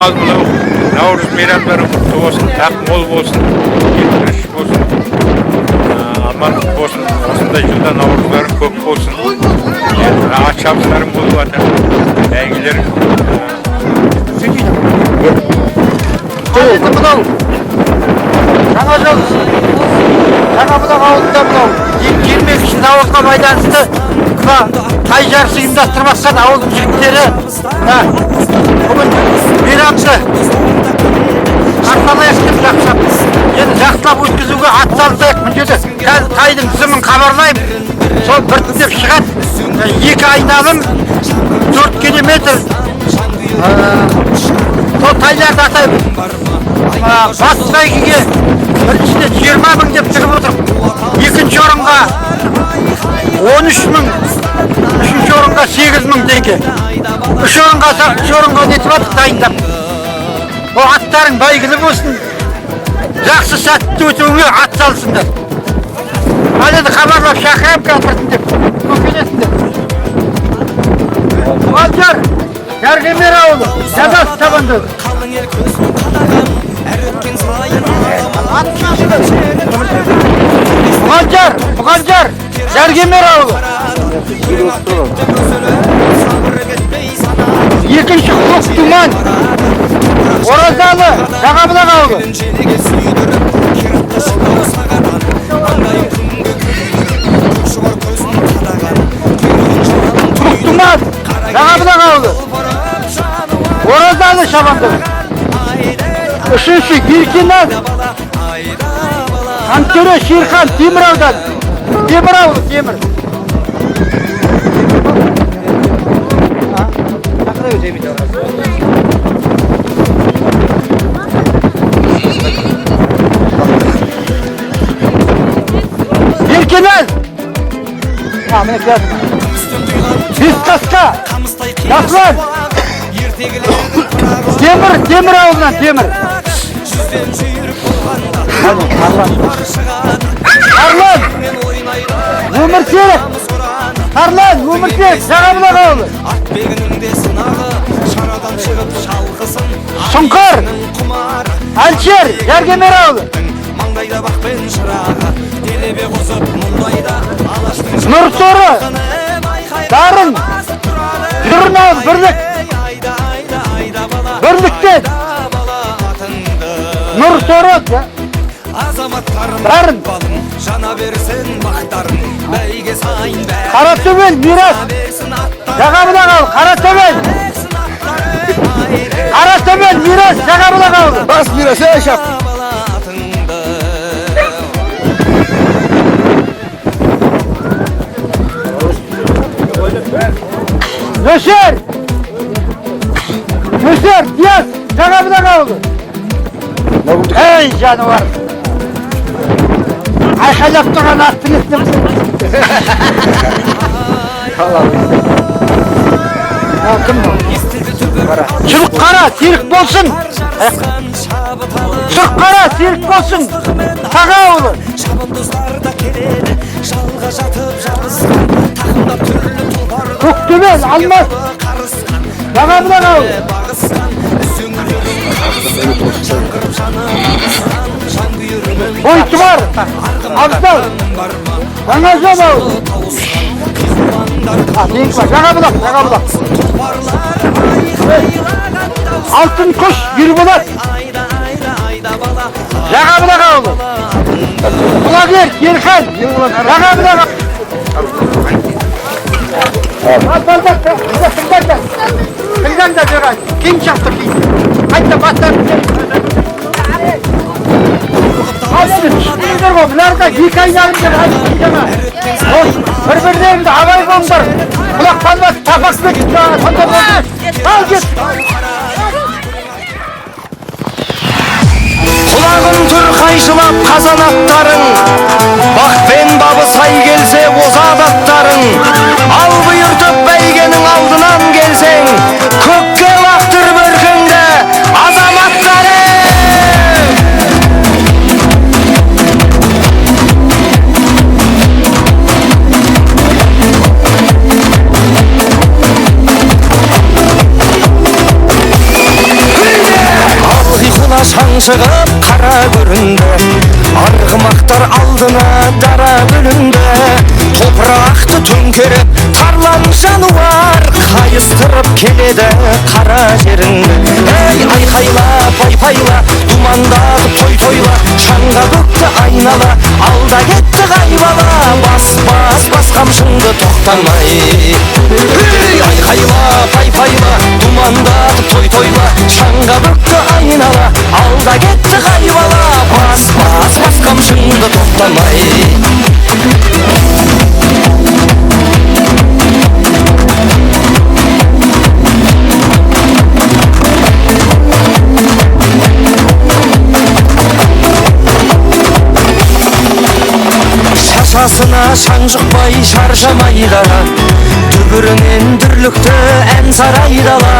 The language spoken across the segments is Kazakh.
Mынау Наурыз мейрамдары құтты болсын, тақ мол болсын, келтіріш болсын, аман болсын, осындай жылда наурыздарың көп болсын. Ат шабыстарың болып жатыр, бәйгелерің. Мынау жаңа жыл, Жаңабұлақ ауылында мынау 22 наурызға байланысты тай жарысы ұйымдастырмаққа ауылдың жігіттері бүгін мейрамды қарсалайық деп жақсылап, енді жақсылап өткізуге атсалысайық. Мына жерде қазір тайдың тізімін хабарлаймын. Сол біртіндеп шығады. 2 айналым 4 километр сол тайларды атаймыз. Бас бәйгеге біріншіде 20 мың деп тігіп отырып, екінші орынға 13 мың, үшінші орынға 8 мың теңге. Үш орынға нетіп атып дайындап. О аттарың бәйгілі болсын, жақсы сәтті өтуіңе ат салсындар. Ал енді хабарлап шақырам біртіндеп, көкелесіңдер. Мұғалжар, Дәргемер ауылы, Жазас табанды. Мұғалжар, Дәргемер ауылы. Екінші Көк Тұман, Оразалы, Жаңабұлақ ауылы. Көк Тұман, Жаңабұлақ ауылы. Оразалы шабанды. Үшінші Еркеназ, Қантөре Шерхан, Темір аудан. Темір ауылы, Темір. Еркеназ, Бесқасқа, Яқлан, Темір ауылынан Темір. Арлан, Өмірсерік, Жаңабұлақ ауылы. Сұңқар, Әлшер, Дәргемер ауылы. Нұрсоры, Дарын, Жүрін ауылы, Бірліктен. Нұрсоры, Дарын, Қаратөбел, Мирас, Жаңабұлақ ауылы, Қаратөбел, Мирас, Жаңабұлақ ауылы. Бас Мирас, шап. Нөшер, Диас, Жаңабұлақ ауылы. Ей, жануар. Айқайлап тұрған аттың естім. Шұрққара, серік болсын. Шұрққара, серік болсын. Таға ауылы. Көктөбел, Алмас. Жаңабұлақ ауылы. Бойтұмар, Абзал, Жаңажол ауылы. Жаңабұлақ. Алтын құш, Ерболат. Жаңабұлақ ауылы. Құлагер, Ерхан, Жаңабұлақ ауылы. Тыңдаңдар жырай, кең шақты кейін. Қайта бастар. Бұларда 2 айналым деп айтып жама. Бір-бірлеріңді абай болыңдар. Құлақ қалмас, тапақ бекіп жаңа сонда болды. Ал кет! Құлағын түр қайшылап қазанаттарың, бақпен бабы сай келсе озат аттарың. Ал бұйыртып бәйгенің алдынан келсең, көкке лақтыр бөркіңді азаматтарың. шығып қара көрінді, арғымақтар алдына дара бөлінді. Топырақты төңкеріп тарлан жануар, қайыстырып келеді қара жерінді. Ей айқайла пайпайла, думандатып той тойла, шаңға көкті айнала, алда кетті қайбала, бас қамшыңды тоқтамай. Ей айқайла пайпайла, думандатып той тойла, шаңға көкті айнала, алда кетті қайбала, бас қамшыңды тоқтамай. Шашасына шаң жұқпай шаршамай дала, дүбірінен дүрлікті ән сарайдала.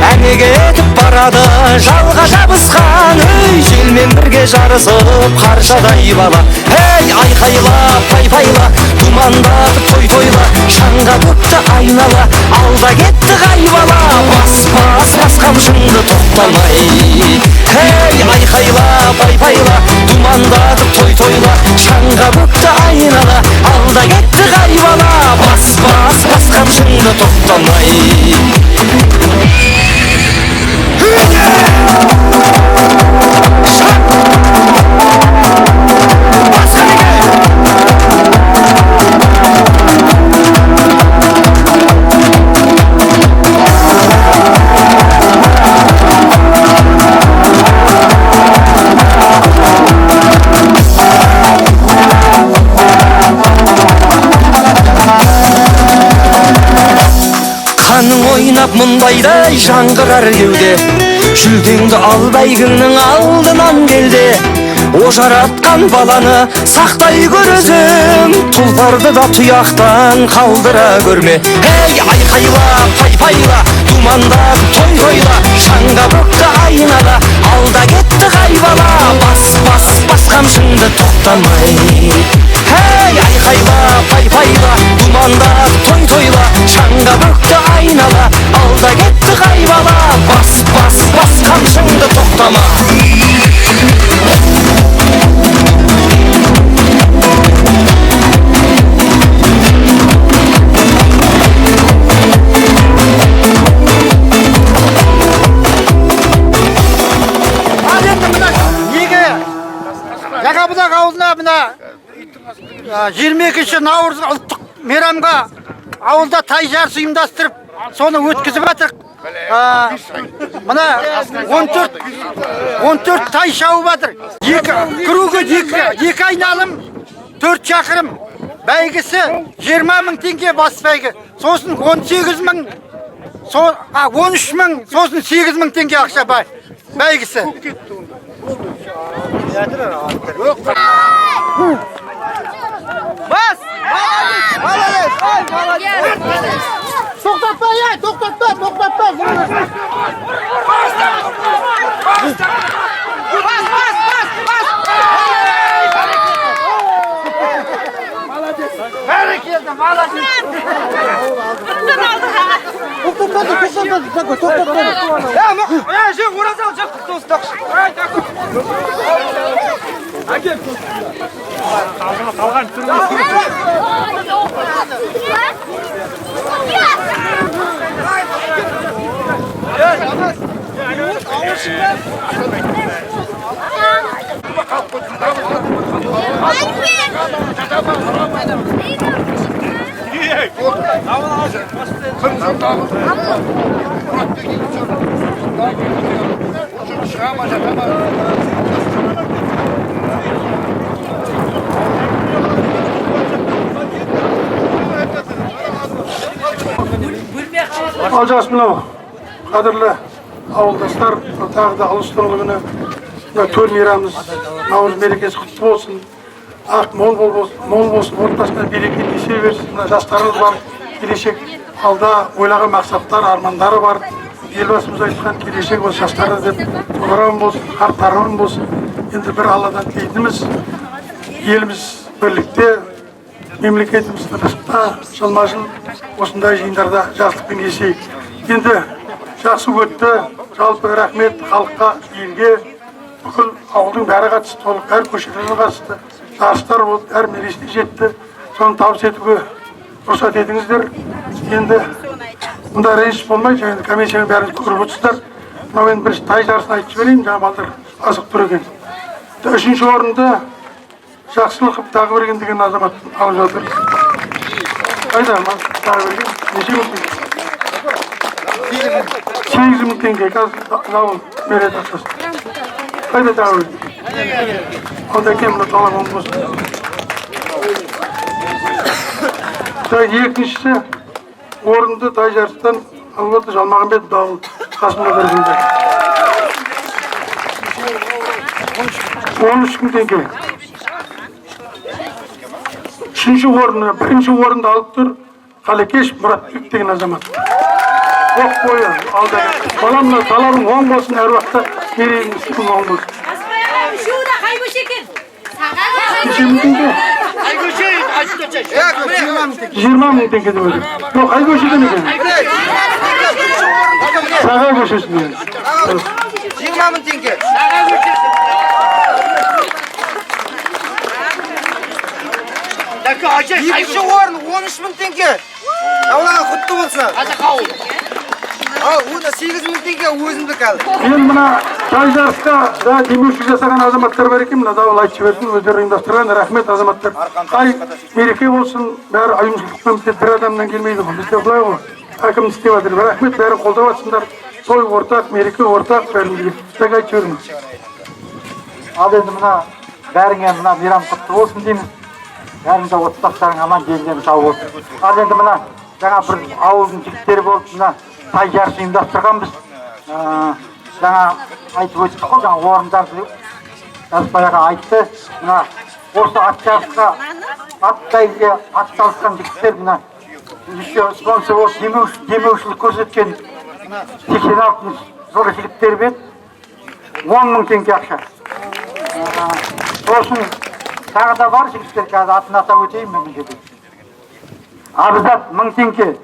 Әне кетіп барады жалға жабысқан, өй желмен бірге жарысып қаршадай бала. Ей айқайла пайпайла, думандатып той тойла, шаңға көкті айнала, алда кетті қайбала, бас қамшыңды тоқтамай. Ей айқайла пайпайла, думандатып той тойла, шаңға көкті айнала, алда кетті қайбала, бас қамшыңды тоқтамай. Қаның ойнап мұндайдай жаңғырар кеуде, жүлдеңді ал бәйгіңнің алдынан келде. Ожаратқан баланы сақтай көр өзім, тұлпарды да тұяқтан қалдыра көрме. Ей айқайла пайпайла, думандап той тойла, шаңға көкті айнала, алда кетті қайбала, бас қамшыңды тоқтамай. Ей айқайла пайпайла, думандап той тойла, шаңға көкті айнала, алда кетті қайбала, бас қамшыңды тоқтама. Жаңабұлақ ауылына мына 22 наурыз ұлттық мейрамға ауылда тай жарысы ұйымдастырып, соны өткізіп жатыр. Мына 14 тай шауып жатыр. Кругі 2 айналым 4 шақырым. Бәйгісі 20 мың теңге бас бәйгі. Сосын 18 мың, 13 мың, сосын 8 мың теңге ақша бәйгісі. Бас! Молодец! Тоқтатпа, тоқтатпа! Бәрекелді, молодец! Жоқ, оразал жоқ, достақшы. Қалған Алжас мынау қадірлі ауылдастар, тағы да ұлыстың күні төл мейрамымыз наурыз мерекесі құтты болсын. Ақ мол болсын, отбасына береке есе берсін. Мына жастарымыз бар, келешек алда ойлаған мақсаттар, армандары бар. Елбасымыз айтқан келешек осы жастары деп тұғырым болсын, қарттарым болсын. Енді бір Алладан тілейтініміз, еліміз бірлікте, мемлекетіміз тыныштықта, жылма-жыл осындай жиындарда жақсылықпен есейік. Енді жақсы өтті, жалпы рахмет халыққа, елге, бүкіл ауылдың бәрі қатысты, толық әр көшелерге қатысты. Жарыстар болды, әр мересіне жетті. Соны табыс етуге рұқсат етіңіздер. Енді мұнда ренжіс болмай, жаңағы комиссияның бәрін көріп отырсыздар. Мынау енді бірінші тай жарысын айтып жіберейін, жаңа балдар асық тұр екен. Үшінші орынды Жақсылықов Тағыберген деген азамат алып жатыр. Қайда Тағыберген? Неше мың теңге? 8 мың теңге. Қазір зауыл береді ақшасын. Қайда Тағыберген? Онда кем мұны талап оң болсын. Екіншісі орынды тай жарыстан алып отыр Жалмағанбет Дауыл Қасымға бергенде. 13 мың теңге. Бірінші орынды алып тұр Қалекеш Мұратбек деген азамат. Оқ бойы алда. Баламна талабың оң болсын, әр уақытта мерейің істің оң болсын. Şurada kayboş ekin. Неше мың теңге? 20 мың теңге деп отыр. Жоқ, қай көшеден екен? Саға көшесінен. 20 мың теңге. Екінші орын 13 мың теңге. Аулаға құтты болсын. Ал, оны 8 мың теңге өзімдік ал. Мен мына тай жарысқа демеушілік жасаған азаматтар бар екен, мына дауыл айтып жіберсін, өздері ұйымдастырған. Рахмет азаматтар. Тай мереке болсын, бәрі ұйымшылдықпен бітеді, бір адамнан келмейді ғой. Бізде былай ғой. Әкім істеп жатыр. Рахмет, бәрі қолдап жатсыңдар. Той ортақ, мереке ортақ, бәрін айтып жіберіңіз. Ал енді мына бәріңе мына мейрам құтты болсын дейміз. Бәріңде отбасыларың аман ден сау болсын. Ал енді мына жаңа бір ауылдың жігіттері болып мына тай жарысы ұйымдастырғанбыз. Жаңа айтып өтті ғой, жаңа орындарды жазбаяға айтты. Мына осы ат жарысқа ат бәйгеге атталысқан жігіттер мына еще спонсор болып демеушілік көрсеткен 86 зор жігіттер бет 10 мың теңге ақша. Сосын тағы да бар жігіттер, қазір атын атап өтейін мен жерде. Абызат 1000 теңге,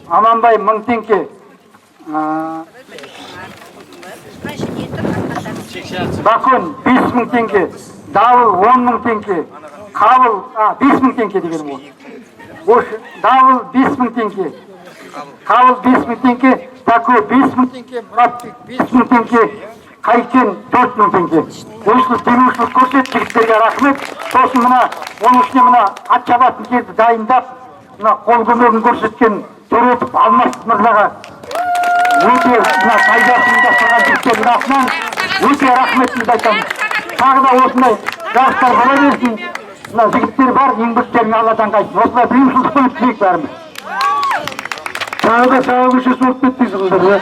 Аманбай 1000 теңге, Бакон 5000 теңге, Давыл 10 мың теңге, Қабыл 5000 теңге деген ол. Давыл 5000 теңге, Қабыл 5000 теңге, Тако 5000 теңге, Мұрат 5000 теңге, Қайкен 4000 теңге. Осылы демеушілік көрсет жігіттерге рахмет. Сосын мына оның ішіне мына ат шабатын жерді дайындап, мына қол көмегін көрсеткен Төретов Алмас мырзаға өте мына пайдасын ұйымдастырған жігіттердің атынан өте рахметімді айтамыз. Тағы да осындай жарыстар бола берсін. Мына жігіттер бар, еңбектерін Алладан қайтсын. Осылай ұйымшылдықпен өткізейік бәріміз. Тағы да саға көшесі болып кеттіңіздер.